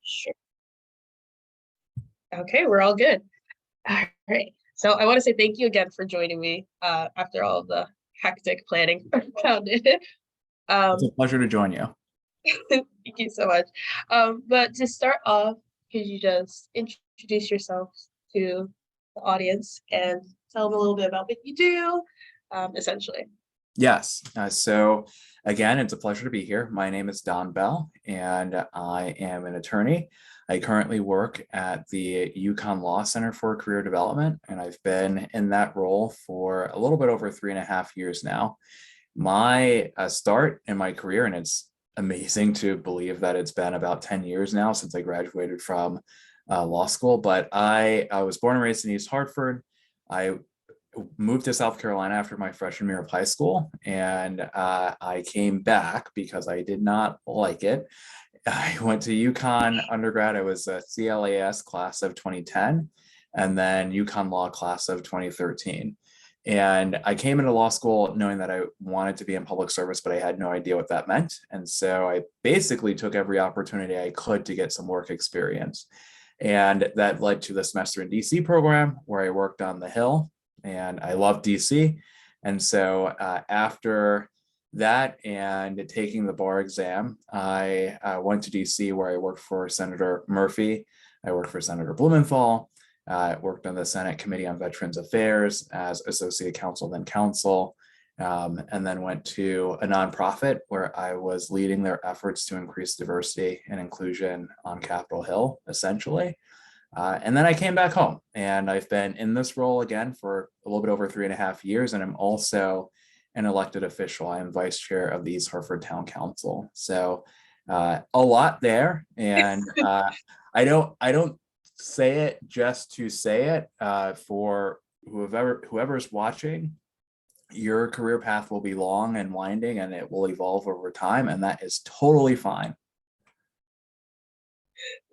Sure. Okay, we're all good. All right. So I want to say thank you again for joining me after all of the hectic planning around it. It's a Um, pleasure to join you. thank you so much. But to start off, could you just introduce yourself to the audience and tell them a little bit about what you do, essentially? Yes. So again, it's a pleasure to be here. My name is Don Bell, and I am an attorney. I currently work at the UConn Law Center for Career Development, and I've been in that role for a little bit over 3.5 years now. My start in my career, and it's amazing to believe that it's been about 10 years now since I graduated from law school, but I was born and raised in East Hartford. I moved to South Carolina after my freshman year of high school, and I came back because I did not like it. I went to UConn undergrad. I was a CLAS class of 2010, and then UConn Law class of 2013. And I came into law school knowing that I wanted to be in public service, but I had no idea what that meant. And so I basically took every opportunity I could to get some work experience. And that led to the semester in DC program where I worked on the Hill, and I love DC. And so after that and taking the bar exam, I went to DC where I worked for Senator Murphy. I worked for Senator Blumenthal. Worked on the Senate Committee on Veterans Affairs as associate counsel, then counsel, and then went to a nonprofit where I was leading their efforts to increase diversity and inclusion on Capitol Hill, essentially. And then I came back home, and I've been in this role again for a little bit over 3.5 years, and I'm also an elected official. I am vice chair of the East Hartford Town Council. So a lot there, and I don't say it just to say it. For whoever's watching, your career path will be long and winding, and it will evolve over time, and that is totally fine.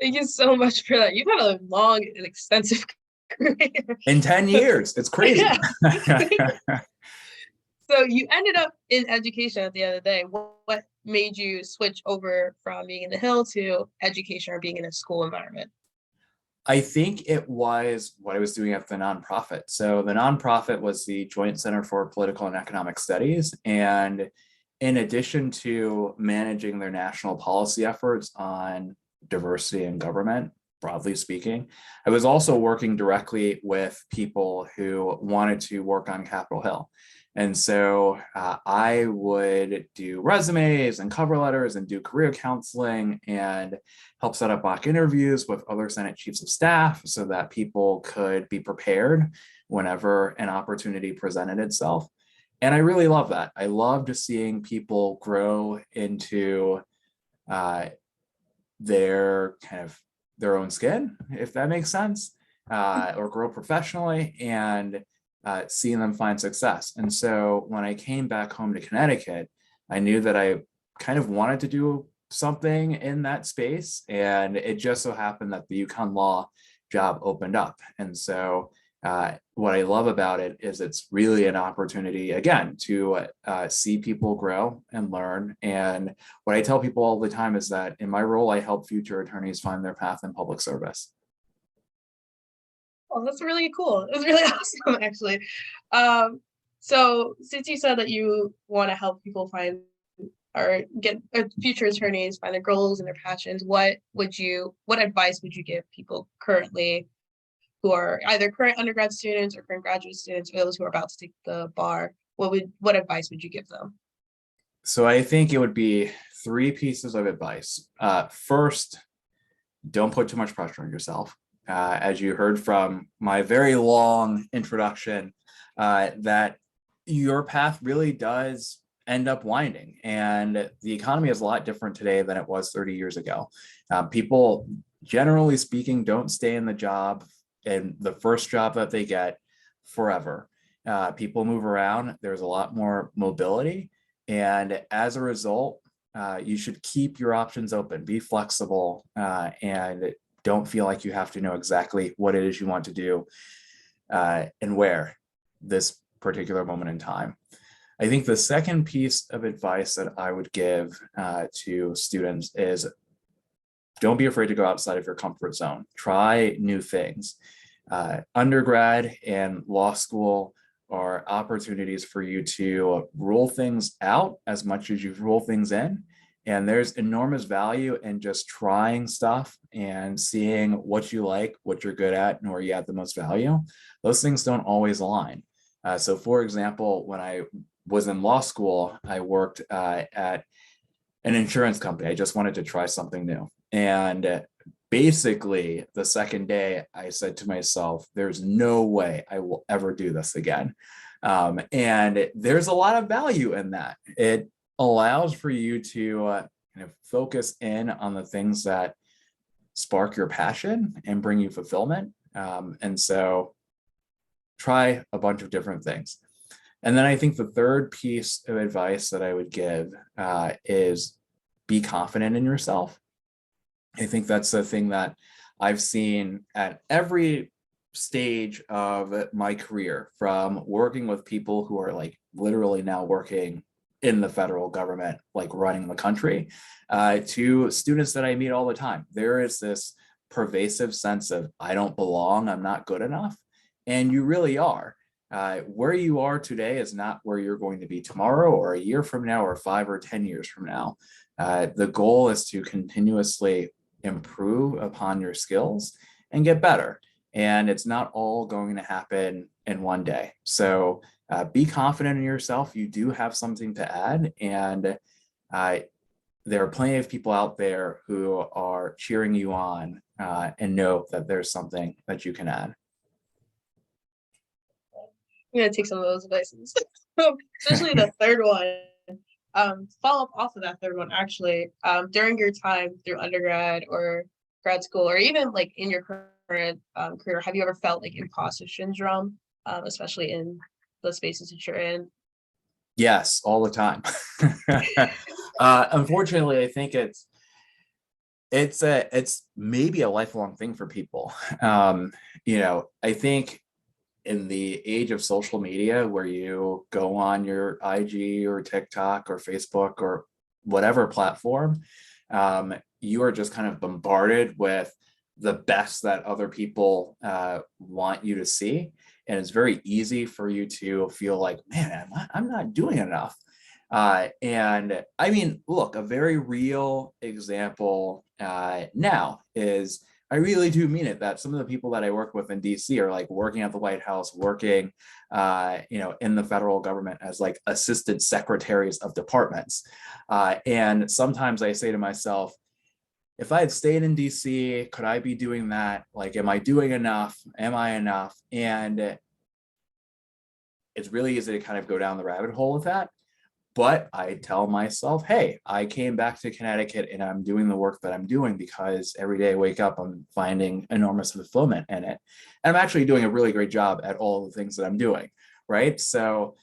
Thank you so much for that. You've had a long and extensive career. In 10 years, it's crazy. Yeah. So you ended up in education at the end of the day. What made you switch over from being in the Hill to education or being in a school environment? I think it was what I was doing at the nonprofit. So the nonprofit was the Joint Center for Political and Economic Studies. And in addition to managing their national policy efforts on diversity in government, broadly speaking, I was also working directly with people who wanted to work on Capitol Hill. And so I would do resumes and cover letters and do career counseling and help set up mock interviews with other Senate chiefs of staff so that people could be prepared whenever an opportunity presented itself. And I really love that. I loved seeing people grow into their kind of their own skin, if that makes sense, or grow professionally, and seeing them find success. And so when I came back home to Connecticut, I knew that I kind of wanted to do something in that space. And it just so happened that the UConn Law job opened up. And so what I love about it is it's really an opportunity, again, to see people grow and learn. And what I tell people all the time is that in my role, I help future attorneys find their path in public service. Oh, that's really cool. It's really awesome, actually. So since you said that you want to help people find or get future attorneys find their goals and their passions, what advice would you give people currently who are either current undergrad students or current graduate students, or those who are about to take the bar? What advice would you give them? So I think it would be three pieces of advice. First, don't put too much pressure on yourself. As you heard from my very long introduction, that your path really does end up winding. And the economy is a lot different today than it was 30 years ago. People, generally speaking, don't stay in the job and the first job that they get forever. People move around. There's a lot more mobility. And as a result, you should keep your options open, be flexible, and don't feel like you have to know exactly what it is you want to do and where this particular moment in time. I think the second piece of advice that I would give to students is don't be afraid to go outside of your comfort zone. Try new things. Undergrad and law school are opportunities for you to rule things out as much as you rule things in. And there's enormous value in just trying stuff and seeing what you like, what you're good at, and where you add the most value. Those things don't always align. So for example, when I was in law school, I worked at an insurance company. I just wanted to try something new. And basically, the second day, I said to myself, there's no way I will ever do this again. And there's a lot of value in that. It allows for you to kind of focus in on the things that spark your passion and bring you fulfillment. And so try a bunch of different things. And then I think the third piece of advice that I would give is be confident in yourself. I think that's the thing that I've seen at every stage of my career, from working with people who are like literally now working in the federal government, like running the country, to students that I meet all the time. There is this pervasive sense of, I don't belong, I'm not good enough. And you really are. Where you are today is not where you're going to be tomorrow or a year from now or 5 or 10 years from now. The goal is to continuously improve upon your skills and get better. And it's not all going to happen in one day. So be confident in yourself. You do have something to add. And there are plenty of people out there who are cheering you on and know that there's something that you can add. I'm gonna take some of those advices, especially the third one. Follow up off of that third one, actually. During your time through undergrad or grad school, or even like in your current career, have you ever felt like imposter syndrome, especially in the spaces that you're in? Yes, all the time. Unfortunately, I think it's maybe a lifelong thing for people. I think in the age of social media, where you go on your IG or TikTok or Facebook or whatever platform, you are just kind of bombarded with the best that other people want you to see. And it's very easy for you to feel like, man, I'm not doing enough. And I mean, look, a very real example now is, I really do mean it, that some of the people that I work with in DC are like working at the White House, working, in the federal government as like assistant secretaries of departments. And sometimes I say to myself, if I had stayed in DC, could I be doing that? Like, am I doing enough? Am I enough? And it's really easy to kind of go down the rabbit hole with that. But I tell myself, hey, I came back to Connecticut and I'm doing the work that I'm doing because every day I wake up, I'm finding enormous fulfillment in it. And I'm actually doing a really great job at all the things that I'm doing, right? So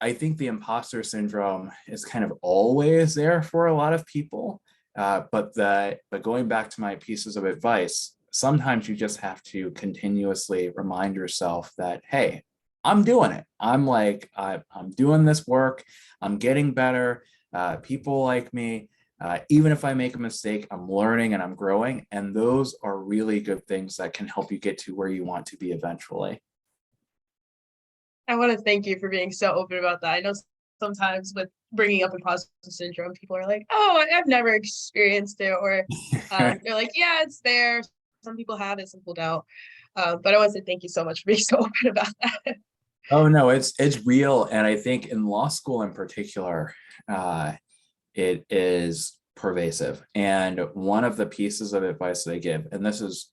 I think the imposter syndrome is kind of always there for a lot of people. But going back to my pieces of advice, sometimes you just have to continuously remind yourself that, hey, I'm doing it. I'm doing this work. I'm getting better. People like me. Even if I make a mistake, I'm learning and I'm growing. And those are really good things that can help you get to where you want to be eventually. I want to thank you for being so open about that. I know sometimes with bringing up imposter syndrome, people are like, "Oh, I've never experienced it," or they're like, "Yeah, it's there. Some people have it, some people don't." But I want to say thank you so much for being so open about that. Oh no, it's real. And I think in law school in particular, it is pervasive. And one of the pieces of advice that I give, and this is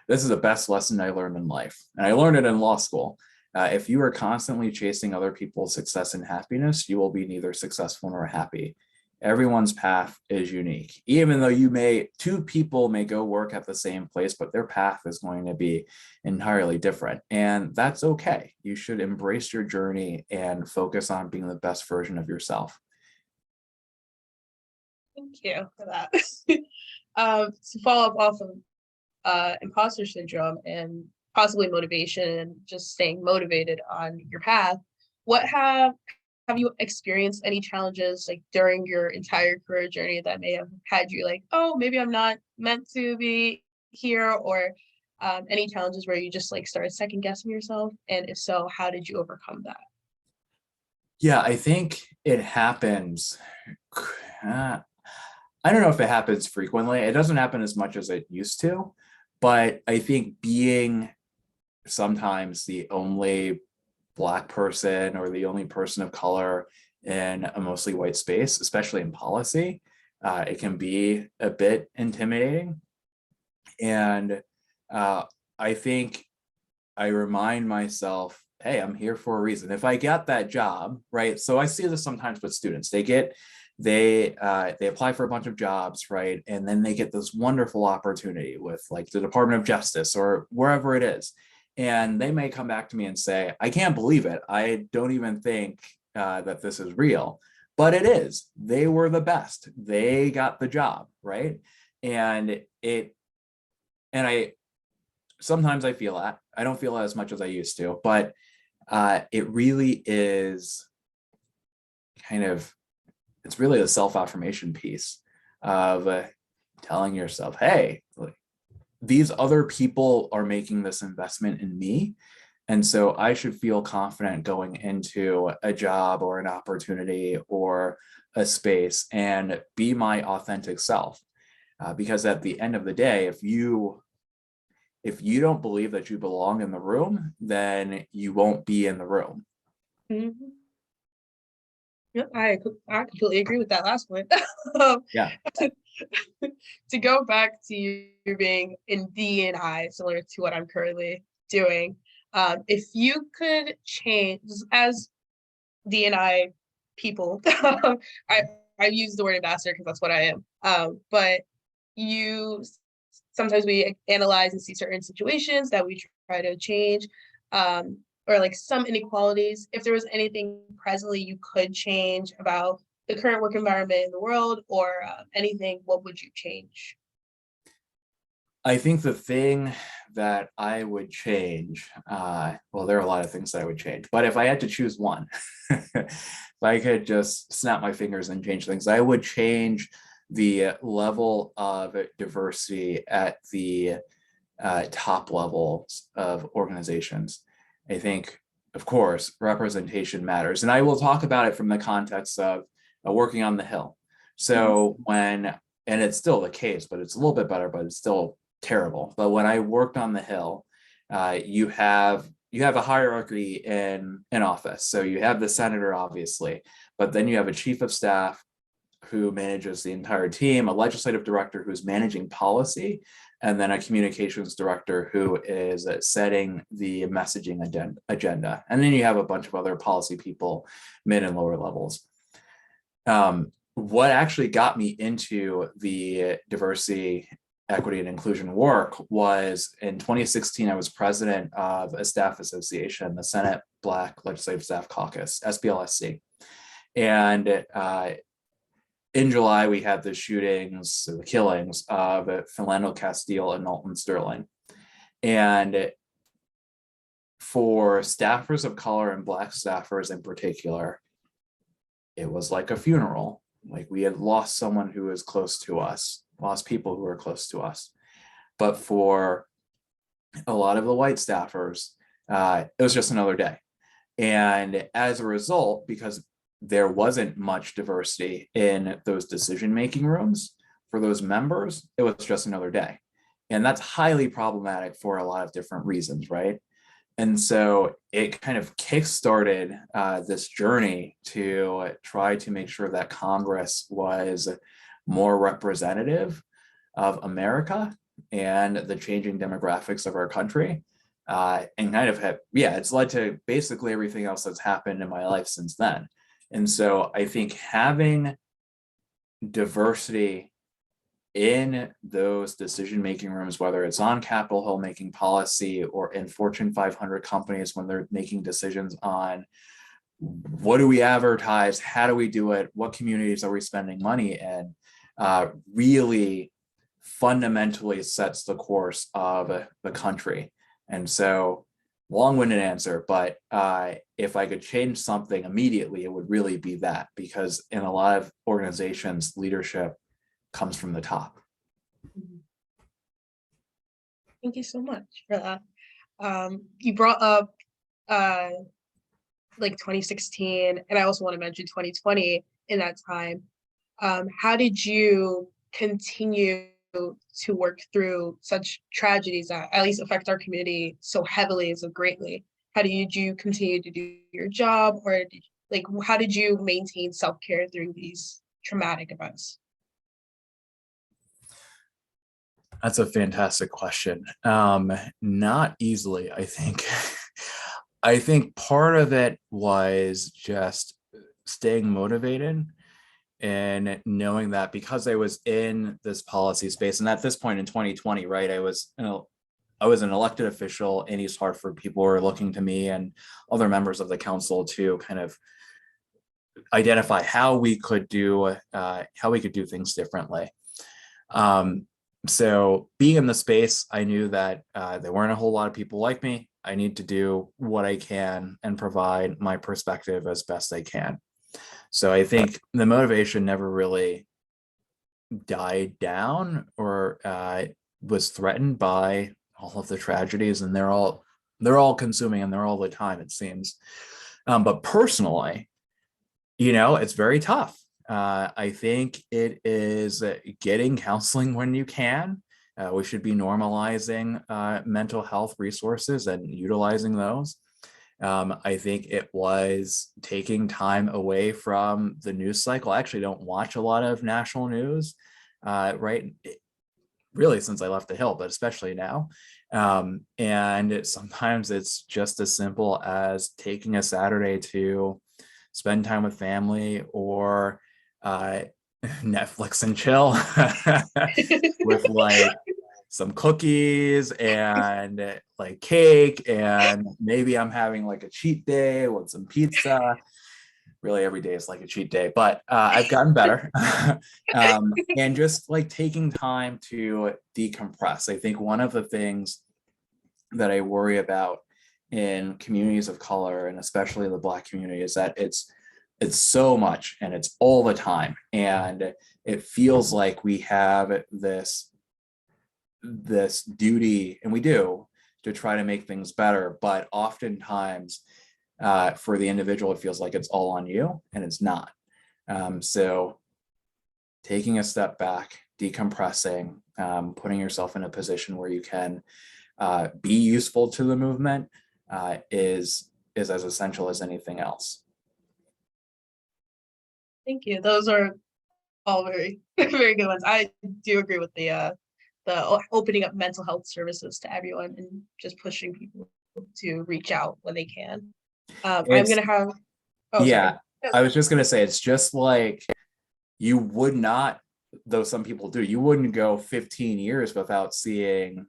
the best lesson I learned in life, and I learned it in law school. If you are constantly chasing other people's success and happiness, you will be neither successful nor happy. Everyone's path is unique. Even though two people may go work at the same place, but their path is going to be entirely different. And that's okay. You should embrace your journey and focus on being the best version of yourself. Thank you for that. To follow up off of imposter syndrome and possibly motivation and just staying motivated on your path, what have have you experienced any challenges like during your entire career journey that may have had you like, oh, maybe I'm not meant to be here, or any challenges where you just like started second guessing yourself? And if so, how did you overcome that? Yeah, I think it happens. uh, I don't know if it happens frequently. It doesn't happen as much as it used to, but I think being sometimes the only Black person or the only person of color in a mostly white space, especially in policy, it can be a bit intimidating. And I think I remind myself, hey, I'm here for a reason. If I got that job, right? So I see this sometimes with students. They apply for a bunch of jobs, right? And then they get this wonderful opportunity with like the Department of Justice or wherever it is. And they may come back to me and say, I can't believe it. I don't even think that this is real. But it is. They were the best. They got the job, right? And I sometimes I feel that. I don't feel as much as I used to, but it really is kind of, it's really a self-affirmation piece of telling yourself, hey, these other people are making this investment in me. And so I should feel confident going into a job or an opportunity or a space and be my authentic self. Because at the end of the day, if you don't believe that you belong in the room, then you won't be in the room. Mhm. Yep, I completely agree with that last point. Um, Yeah. to go back to you being in D&I, similar to what I'm currently doing, if you could change as D&I people, I I use the word ambassador because that's what I am. But you sometimes we analyze and see certain situations that we try to change, or like some inequalities. If there was anything presently you could change about the current work environment in the world, or anything, what would you change? I think the thing that I would change, well, there are a lot of things that I would change, but if I had to choose one, if I could just snap my fingers and change things, I would change the level of diversity at the top levels of organizations. I think, of course, representation matters. And I will talk about it from the context of working on the Hill. So and it's still the case, but it's a little bit better, but it's still terrible. But when I worked on the Hill, you have a hierarchy in office. So you have the senator, obviously, but then you have a chief of staff who manages the entire team, a legislative director who's managing policy, and then a communications director who is setting the messaging agenda. And then you have a bunch of other policy people, mid and lower levels. What actually got me into the diversity, equity, and inclusion work was in 2016, I was president of a staff association, the Senate Black Legislative Staff Caucus, SBLSC. And in July, we had the shootings, the killings of Philando Castile and Alton Sterling. And for staffers of color and Black staffers in particular, it was like a funeral. Like we had lost someone who was close to us, lost people who were close to us. But for a lot of the white staffers, it was just another day. And as a result, because there wasn't much diversity in those decision-making rooms for those members, it was just another day. And that's highly problematic for a lot of different reasons, right? And so it kind of kickstarted this journey to try to make sure that Congress was more representative of America and the changing demographics of our country. And kind of it's led to basically everything else that's happened in my life since then. And so I think having diversity in those decision-making rooms, whether it's on Capitol Hill making policy or in Fortune 500 companies when they're making decisions on what do we advertise, how do we do it, what communities are we spending money in, really fundamentally sets the course of the country. And so long-winded answer, but if I could change something immediately, it would really be that, because in a lot of organizations, leadership comes from the top. Mhm. Thank you so much for that. You brought up uh, like 2016, and I also want to mention 2020 in that time. How did you continue to work through such tragedies that at least affect our community so heavily and so greatly? How did you continue to do your job, or like how did you maintain self-care through these traumatic events? That's a fantastic question. Not easily, I think. I think part of it was just staying motivated and knowing that because I was in this policy space, and at this point in 2020, right, I was an elected official in East Hartford. People were looking to me and other members of the council to kind of identify how we could do things differently. So being in the space, I knew that there weren't a whole lot of people like me. I need to do what I can and provide my perspective as best I can. So I think the motivation never really died down or was threatened by all of the tragedies, and they're all consuming and they're all the time, it seems. But personally, it's very tough. I think it is getting counseling when you can. We should be normalizing mental health resources and utilizing those. I think it was taking time away from the news cycle. I actually don't watch a lot of national news, right? Really, since I left the Hill, but especially now. And sometimes it's just as simple as taking a Saturday to spend time with family or Netflix and chill with like some cookies and like cake, and maybe I'm having like a cheat day with some pizza. Really, every day is like a cheat day, but I've gotten better. And just like taking time to decompress. I think one of the things that I worry about in communities of color, and especially the Black community, is that it's so much and it's all the time, and it feels like we have this duty, and we do, to try to make things better, but oftentimes for the individual it feels like it's all on you, and it's not. So taking a step back, decompressing, putting yourself in a position where you can be useful to the movement is as essential as anything else. Thank you. Those are all very very good ones. I do agree with the opening up mental health services to everyone and just pushing people to reach out when they can. I'm It's gonna have. Oh, sorry. Yeah, I was just gonna say, it's just like you would not, though some people do, you wouldn't go 15 years without seeing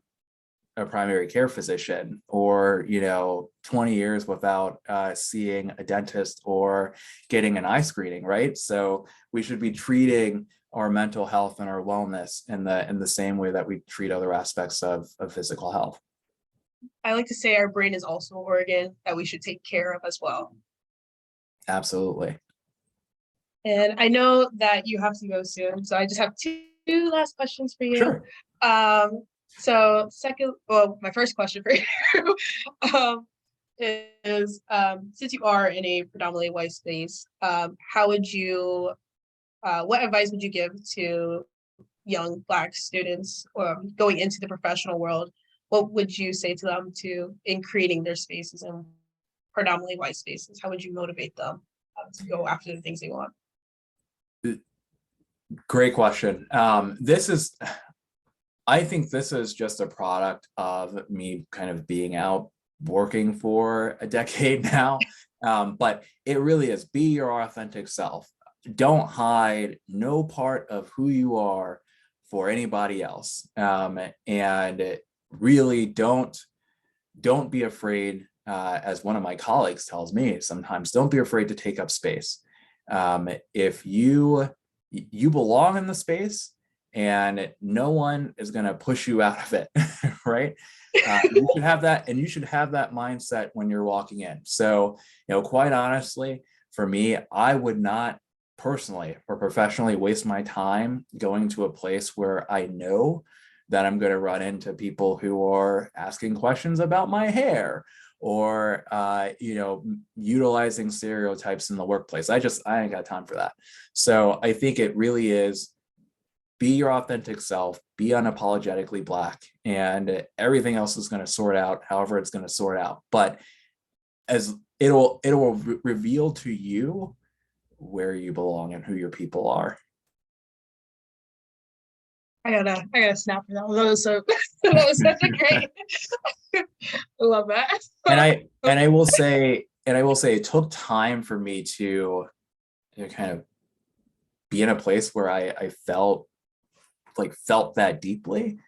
a primary care physician, or 20 years without seeing a dentist or getting an eye screening, right? So we should be treating our mental health and our wellness in the same way that we treat other aspects of physical health. I like to say our brain is also an organ that we should take care of as well. Absolutely. And I know that you have to go soon, so I just have two last questions for you. Sure. My first question for you is since you are in a predominantly white space, what advice would you give to young Black students going into the professional world? What would you say to them in creating their spaces in predominantly white spaces? How would you motivate them to go after the things they want? Great question. I think this is just a product of me kind of being out working for a decade now. But it really is, be your authentic self. Don't hide no part of who you are for anybody else. And really don't be afraid, as one of my colleagues tells me sometimes, don't be afraid to take up space. If you belong in the space, and no one is going to push you out of it, right? You should have that, and you should have that mindset when you're walking in. So, quite honestly, for me, I would not personally or professionally waste my time going to a place where I know that I'm going to run into people who are asking questions about my hair or utilizing stereotypes in the workplace. I ain't got time for that. So I think it really is, be your authentic self, be unapologetically Black, and everything else is going to sort out however it's going to sort out. But as it will reveal to you where you belong and who your people are. I gotta snap for that one. That was so that was such a great. I love that. And I will say it took time for me to kind of be in a place where I felt that deeply,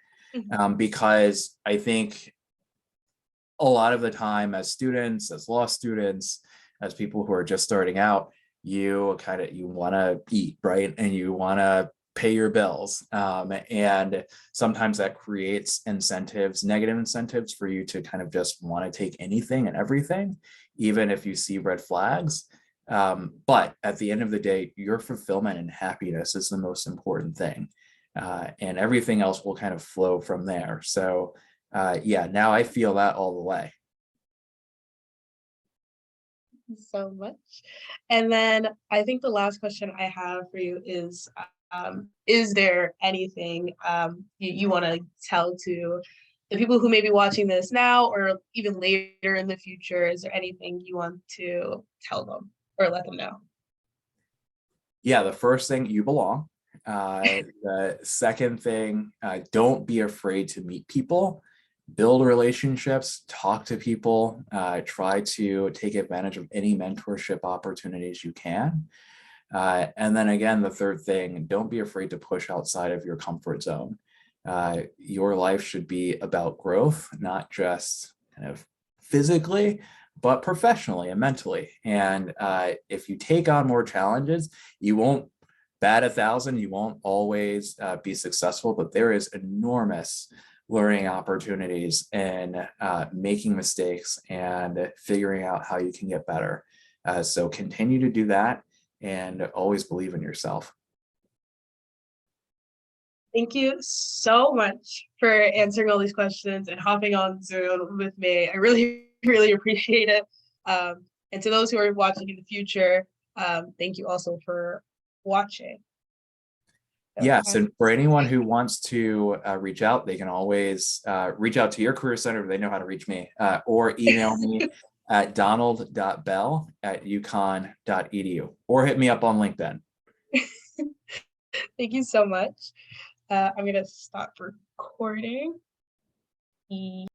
because I think a lot of the time as students, as law students, as people who are just starting out, you want to eat, right? And you want to pay your bills. And sometimes that creates incentives, negative incentives for you to kind of just want to take anything and everything, even if you see red flags. But at the end of the day, your fulfillment and happiness is the most important thing. And everything else will kind of flow from there. So now I feel that all the way. So much. And then I think the last question I have for you is there anything you want to tell to the people who may be watching this now or even later in the future? Is there anything you want to tell them or let them know? Yeah, the first thing, you belong. The second thing, don't be afraid to meet people, build relationships, talk to people, try to take advantage of any mentorship opportunities you can. And then again, the third thing, don't be afraid to push outside of your comfort zone. Your life should be about growth, not just kind of physically, but professionally and mentally. And if you take on more challenges, you won't bat 1,000, you won't always be successful, but there is enormous learning opportunities in making mistakes and figuring out how you can get better. So continue to do that and always believe in yourself. Thank you so much for answering all these questions and hopping on Zoom with me. I really, really appreciate it. And to those who are watching in the future, thank you also for watching. Yes, and for anyone who wants to reach out, they can always reach out to your career center. They know how to reach me, or email me at donald.bell@uconn.edu, or hit me up on LinkedIn. Thank you so much. I'm going to stop recording.